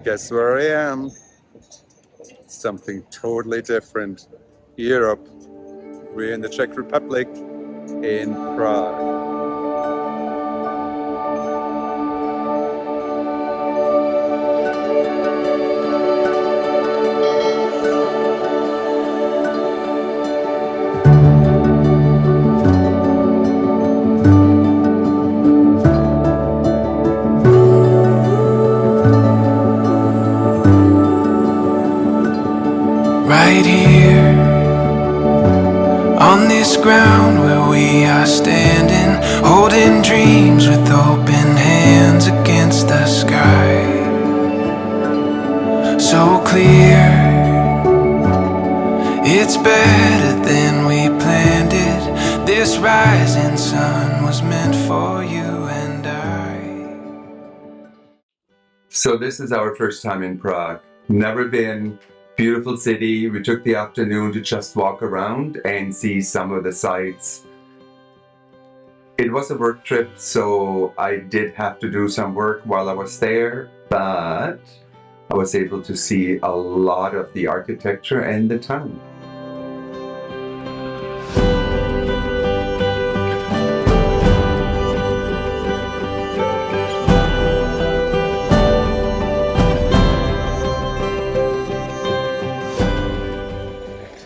Guess where I am? Something totally different. Europe. We're in the Czech Republic in Prague. Right here, on this ground where we are standing, holding dreams with open hands against the sky. So clear, it's better than we planned it. This rising sun was meant for you and I. So this is our first time in Prague. Never been. Beautiful city. We took the afternoon to just walk around and see some of the sights. It was a work trip, so I did have to do some work while I was there, but I was able to see a lot of the architecture and the town.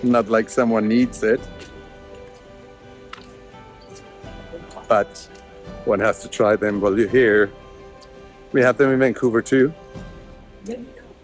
Not like someone needs it, but one has to try them while you're here. We have them in Vancouver too,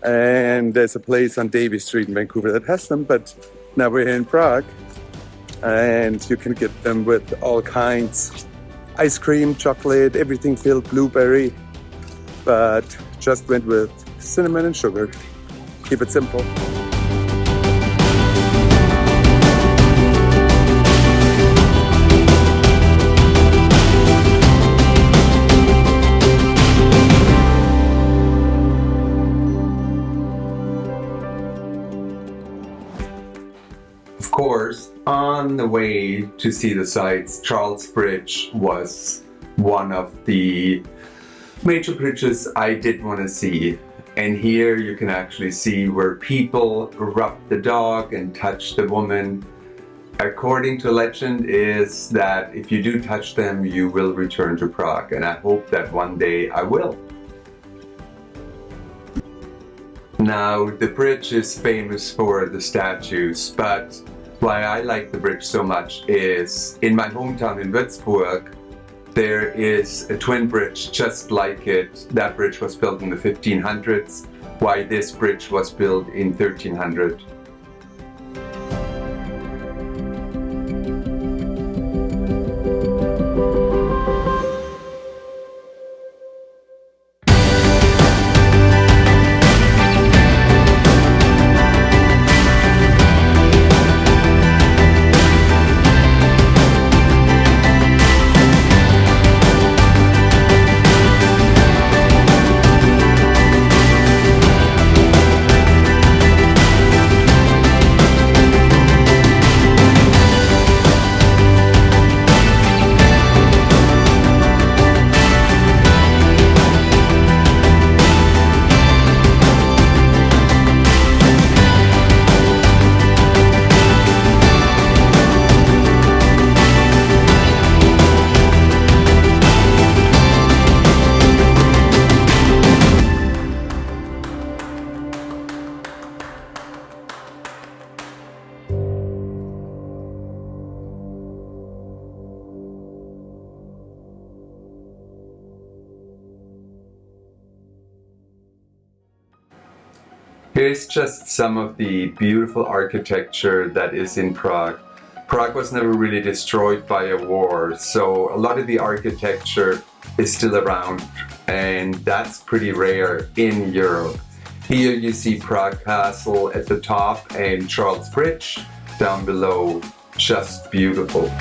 and there's a place on Davy Street in Vancouver that has them, but now we're here in Prague and you can get them with all kinds, ice cream, chocolate, everything filled, blueberry, but just went with cinnamon and sugar. Keep it simple. Of course, on the way to see the sights, Charles Bridge was one of the major bridges I did want to see. And here you can actually see where people rub the dog and touch the woman. According to legend is that if you do touch them, you will return to Prague. And I hope that one day I will. Now, the bridge is famous for the statues, but why I like the bridge so much is in my hometown in Würzburg, there is a twin bridge just like it. That bridge was built in the 1500s, while this bridge was built in 1300. Here's just some of the beautiful architecture that is in Prague. Prague was never really destroyed by a war, so a lot of the architecture is still around, and that's pretty rare in Europe. Here you see Prague Castle at the top and Charles Bridge down below. Just beautiful.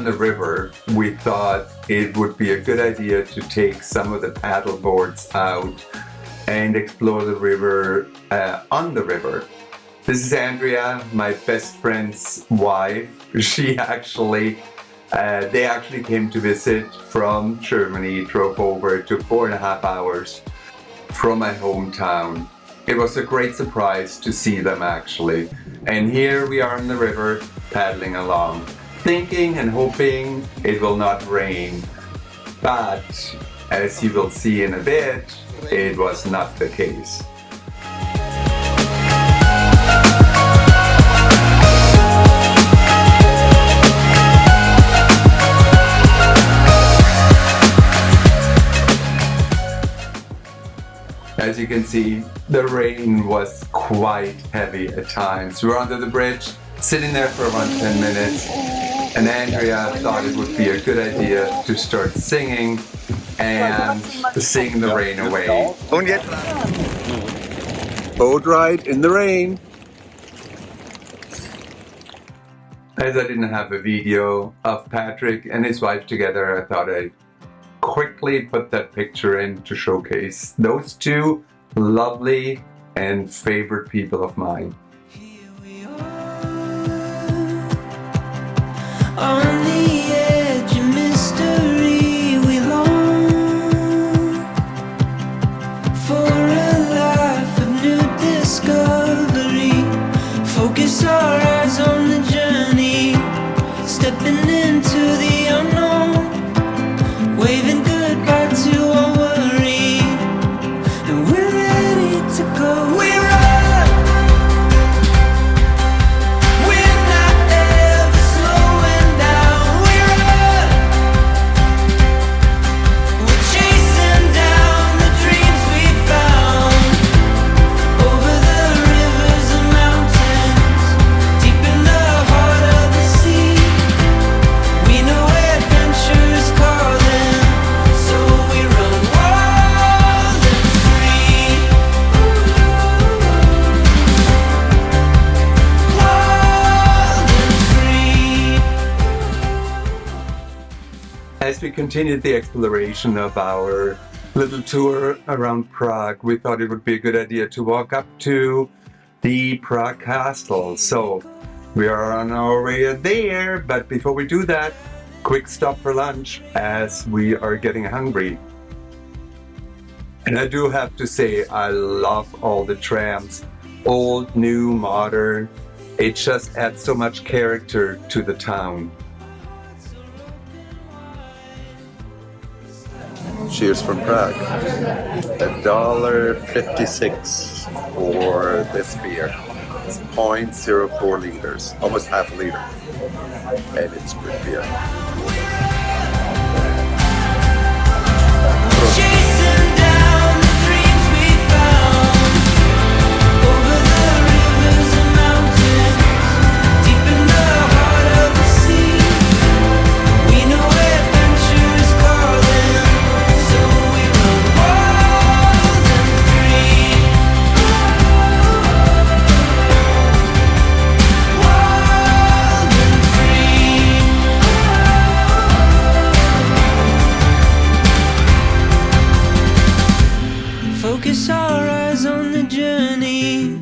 on the river, we thought it would be a good idea to take some of the paddle boards out and explore the river on the river. This is Andrea, my best friend's wife. They actually came to visit from Germany, drove over. It took 4.5 hours from my hometown. It was a great surprise to see them actually. And here we are on the river, paddling along, thinking and hoping it will not rain. But as you will see in a bit, it was not the case. As you can see, the rain was quite heavy at times. We were under the bridge, sitting there for around 10 minutes, and Andrea thought it would be a good idea to start singing and sing the rain away. Boat ride in the rain. As I didn't have a video of Patrick and his wife together, I thought I'd quickly put that picture in to showcase those two lovely and favorite people of mine. Here we are, on the edge of mystery, we long for a life of new discovery. Focus our eyes on the journey, stepping into the unknown, waving goodbye to our worry, and we're ready to go. We run, we're not ever slowing down. We run, we're chasing down the dreams we found, over the rivers and mountains, deep in the heart of the sea. We know adventure is calling, so we run wild and free. Wild and free. As we continued the exploration of our little tour around Prague, we thought it would be a good idea to walk up to the Prague Castle. So we are on our way there, but before we do that, quick stop for lunch as we are getting hungry. And I do have to say, I love all the trams, old, new, modern. It just adds so much character to the town. Cheers from Prague. $1.56 for this beer. It's 0.04 liters, almost half a liter. And it's good beer. Chasing down the dreams we found, over the rivers and mountains, deep in the heart of the sea. We know adventure is calling, so we run wild and free. Wild and free. Focus our eyes on the journey,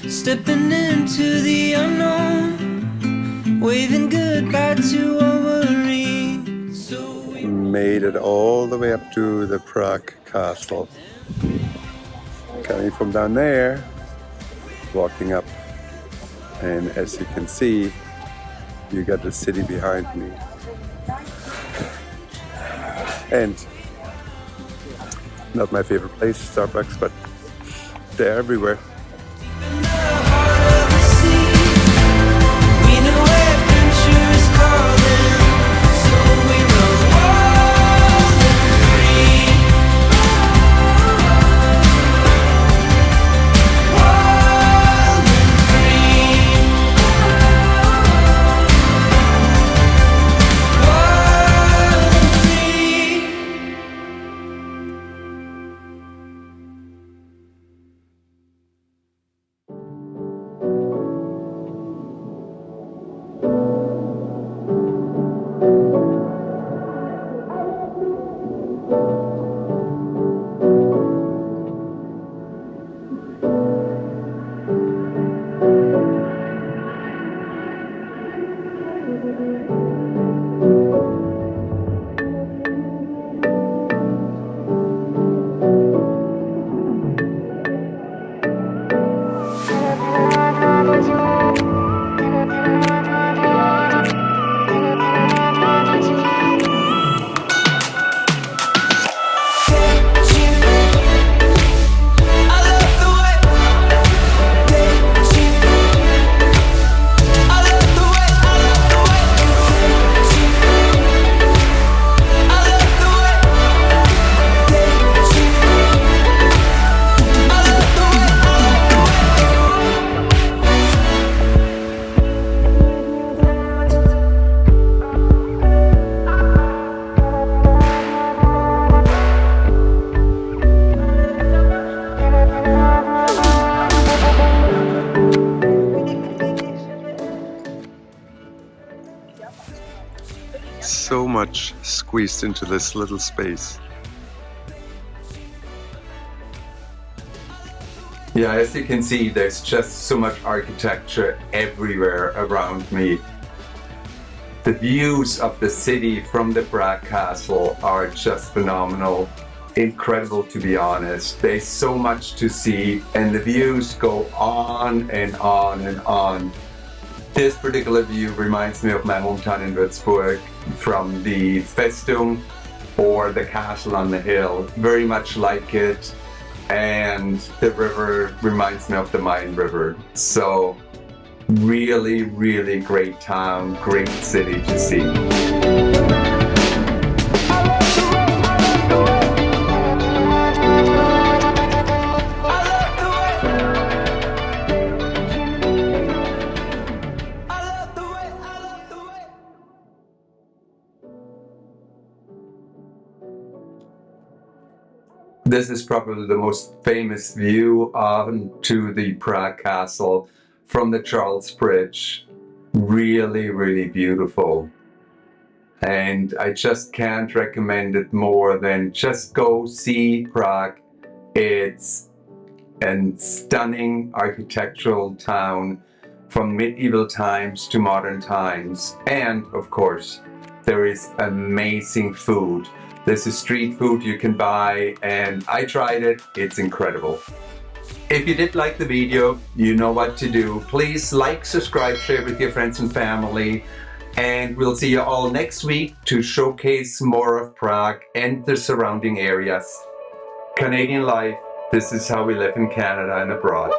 stepping into the unknown, waving goodbye to our worry. So we Made it all the way up to the Prague Castle. Coming from down there, walking up, and as you can see, you got the city behind me. And not my favorite place, Starbucks, but they're everywhere. in the heart of the sea. We know adventure is calling, so we run wild and free. Wild and free. Wild and free. squeezed into this little space. Yeah, as you can see, there's just so much architecture everywhere around me. The views of the city from the Prague Castle are just phenomenal. Incredible, to be honest. There's so much to see and the views go on and on and on. This particular view reminds me of my hometown in Würzburg from the Festung or the castle on the hill. Very much like it. And the river reminds me of the Main River. So really, really great town, great city to see. This is probably the most famous view to the Prague Castle from the Charles Bridge. Really, really beautiful. And I just can't recommend it more than just go see Prague. It's a stunning architectural town from medieval times to modern times. And of course, there is amazing food. This is street food you can buy, and I tried it. It's incredible. If you did like the video, you know what to do. Please like, subscribe, share with your friends and family. And we'll see you all next week to showcase more of Prague and the surrounding areas. Canadian life, this is how we live in Canada and abroad.